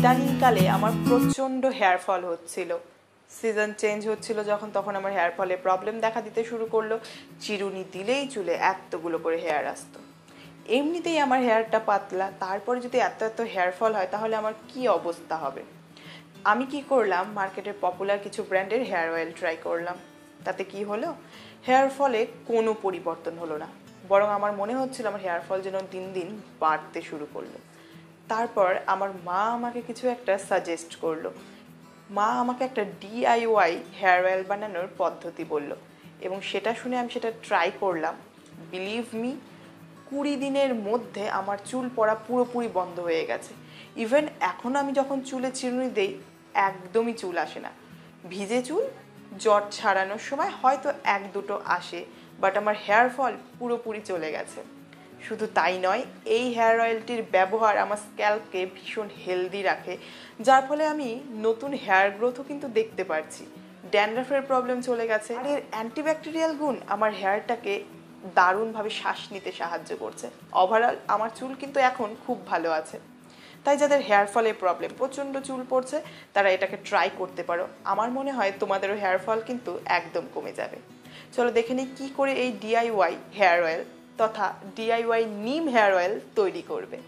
ইদানিংকালে আমার প্রচণ্ড হেয়ার ফল হচ্ছিল। সিজন চেঞ্জ হচ্ছিল যখন, তখন আমার হেয়ার ফলে প্রবলেম দেখা দিতে শুরু করলো। চিরুনি দিলেই চুলে এতগুলো করে হেয়ার আসতো। এমনিতেই আমার হেয়ারটা পাতলা, তারপরে যদি এত এত হেয়ার ফল হয় তাহলে আমার কি অবস্থা হবে। আমি কি করলাম, মার্কেটের পপুলার কিছু ব্র্যান্ডের হেয়ার অয়েল ট্রাই করলাম। তাতে কি হলো, হেয়ার ফলে কোনো পরিবর্তন হলো না, বরং আমার মনে হচ্ছিল আমার হেয়ার ফল যেন দিন দিন বাড়তে শুরু করলো। তারপর আমার মা আমাকে কিছু একটা সাজেস্ট করলো। মা আমাকে একটা ডিআইওয়াই হেয়ার অয়েল বানানোর পদ্ধতি বলল, এবং সেটা শুনে আমি সেটা ট্রাই করলাম। বিলিভ মি, 20 দিনের মধ্যে আমার চুল পড়া পুরোপুরি বন্ধ হয়ে গেছে। ইভেন এখন আমি যখন চুলে চিরুনি দেই একদমই চুল আসে না। ভিজে চুল জট ছাড়ানোর সময় হয়তো 1-2 আসে, বাট আমার হেয়ার ফল পুরোপুরি চলে গেছে। শুধু তাই নয়, এই হেয়ার অয়েলটির ব্যবহার আমার স্ক্যাল্পকে ভীষণ হেলদি রাখে, যার ফলে আমি নতুন হেয়ার গ্রোথও কিন্তু দেখতে পারছি। ড্যান্ড্রাফের প্রবলেম চলে গেছে। আর এর অ্যান্টিব্যাকটেরিয়াল গুণ আমার হেয়ারটাকে দারুণভাবে শ্বাস নিতে সাহায্য করছে। ওভারঅল আমার চুল কিন্তু এখন খুব ভালো আছে। তাই যাদের হেয়ার ফলে প্রবলেম, প্রচণ্ড চুল পড়ছে, তারা এটাকে ট্রাই করতে পারো। আমার মনে হয় তোমাদেরও হেয়ার ফল কিন্তু একদম কমে যাবে। চলো দেখে নিই কী করে এই ডিআইওয়াই হেয়ার অয়েল তথা ডিআইওয়াই নিম হেয়ার অয়েল তৈরি করবে।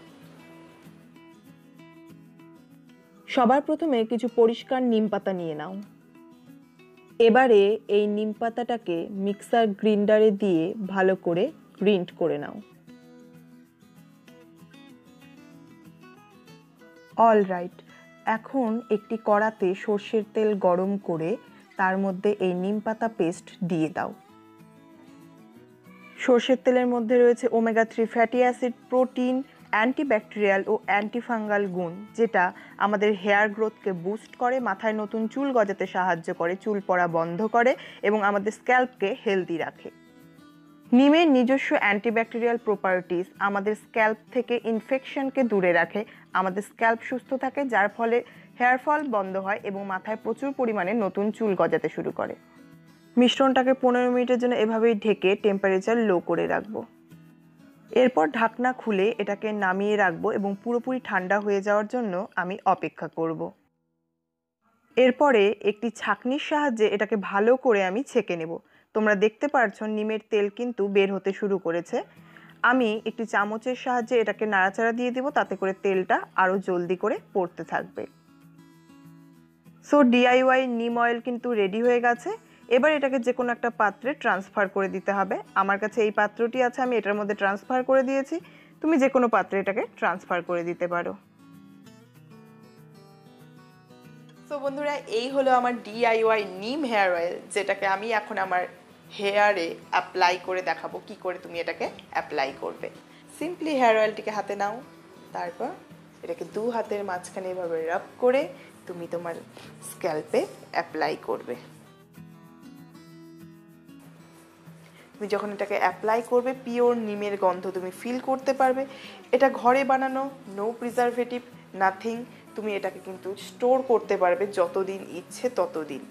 সবার প্রথমে কিছু পরিষ্কার নিম পাতা নিয়ে নাও। এবারে এই নিম পাতাটাকে মিক্সার গ্রাইন্ডারে দিয়ে ভালো করে গ্রাইন্ড করে নাও। অলরাইট, এখন একটি কড়াতে সর্ষের তেল গরম করে তার মধ্যে এই নিম পাতা পেস্ট দিয়ে দাও। সর্ষের তেলের মধ্যে রয়েছে omega 3 fatty acid, protein, antibacterial ও অ্যান্টিফাঙ্গাল গুণ, যেটা আমাদের হেয়ার গ্রোথকে বুস্ট করে, মাথায় নতুন চুল গজাতে সাহায্য করে, চুল পড়া বন্ধ করে এবং আমাদের স্ক্যাল্পকে হেলদি রাখে। নিমের নিজস্ব অ্যান্টিব্যাকটেরিয়াল প্রপার্টিস আমাদের স্ক্যাল্প থেকে ইনফেকশনকে দূরে রাখে, আমাদের স্ক্যাল্প সুস্থ থাকে, যার ফলে হেয়ার ফল বন্ধ হয় এবং মাথায় প্রচুর পরিমাণে নতুন চুল গজাতে শুরু করে। মিশ্রণটাকে 15 মিনিটের জন্য এভাবেই ঢেকে টেম্পারেচার লো করে রাখবো। এরপর ঢাকনা খুলে এটাকে নামিয়ে রাখবো এবং পুরোপুরি ঠান্ডা হয়ে যাওয়ার জন্য আমি অপেক্ষা করব। এরপরে একটি ছাঁকনির সাহায্যে এটাকে ভালো করে আমি ছেঁকে নেব। তোমরা দেখতে পাচ্ছ নিমের তেল কিন্তু বের হতে শুরু করেছে। আমি একটি চামচের সাহায্যে এটাকে নাড়াচাড়া দিয়ে দেব, তাতে করে তেলটা আরও জলদি করে পড়তে থাকবে। সো ডিআইওয়াই নিম অয়েল কিন্তু রেডি হয়ে গেছে। এবার এটাকে যে কোনো একটা পাত্রে ট্রান্সফার করে দিতে হবে। আমার কাছে এই পাত্রটি আছে, আমি এটার মধ্যে ট্রান্সফার করে দিয়েছি। তুমি যে কোনো পাত্রে এটাকে ট্রান্সফার করে দিতে পারো। তো বন্ধুরা, এই হলো আমার ডিআইওয়াই নিম হেয়ার অয়েল, যেটাকে আমি এখন আমার হেয়ারে অ্যাপ্লাই করে দেখাবো কি করে তুমি এটাকে অ্যাপ্লাই করবে। সিম্পলি হেয়ার অয়েলটিকে হাতে নাও, তারপর এটাকে 2 হাতের মাঝখানে এভাবে রাব করে তুমি তোমার স্ক্যাল্পে অ্যাপ্লাই করবে। তুমি যখন এটাকে অ্যাপ্লাই করবে, পিওর নিমের গন্ধ তুমি ফিল করতে পারবে। এটা ঘরে বানানো, নো প্রিজারভেটিভ, নাথিং। তুমি এটাকে কিন্তু স্টোর করতে পারবে যতদিন ইচ্ছে ততদিন।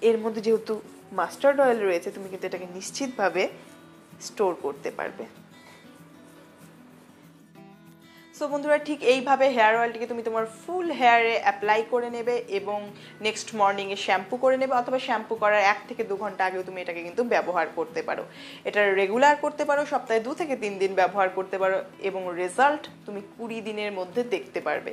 এর মধ্যে যেহেতু মাস্টার্ড অয়েল রয়েছে, তুমি কিন্তু এটাকে নিশ্চিতভাবে স্টোর করতে পারবে। সো বন্ধুরা, ঠিক এইভাবে হেয়ার অয়েলটিকে তুমি তোমার ফুল হেয়ারে অ্যাপ্লাই করে নেবে এবং নেক্সট মর্নিংয়ে শ্যাম্পু করে নেবে, অথবা শ্যাম্পু করার 1 থেকে 2 ঘন্টা আগেও তুমি এটাকে কিন্তু ব্যবহার করতে পারো। এটা রেগুলার করতে পারো, সপ্তাহে 2 থেকে 3 দিন ব্যবহার করতে পারো এবং রেজাল্ট তুমি 20 দিনের মধ্যে দেখতে পারবে।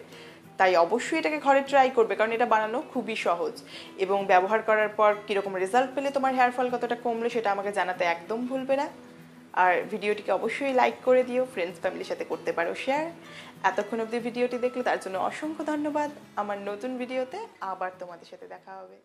তাই অবশ্যই এটাকে ঘরে ট্রাই করবে, কারণ এটা বানানো খুবই সহজ। এবং ব্যবহার করার পর কীরকম রেজাল্ট পেলে, তোমার হেয়ার ফল কতটা কমলো, সেটা আমাকে জানাতে একদম ভুলবে না। আর ভিডিওটিকে অবশ্যই লাইক করে দিও, ফ্রেন্ডস ফ্যামিলির সাথে করতে পারো শেয়ার। এতক্ষণ অবধি ভিডিওটি দেখলে তার জন্য অসংখ্য ধন্যবাদ। আমার নতুন ভিডিওতে আবার তোমাদের সাথে দেখা হবে।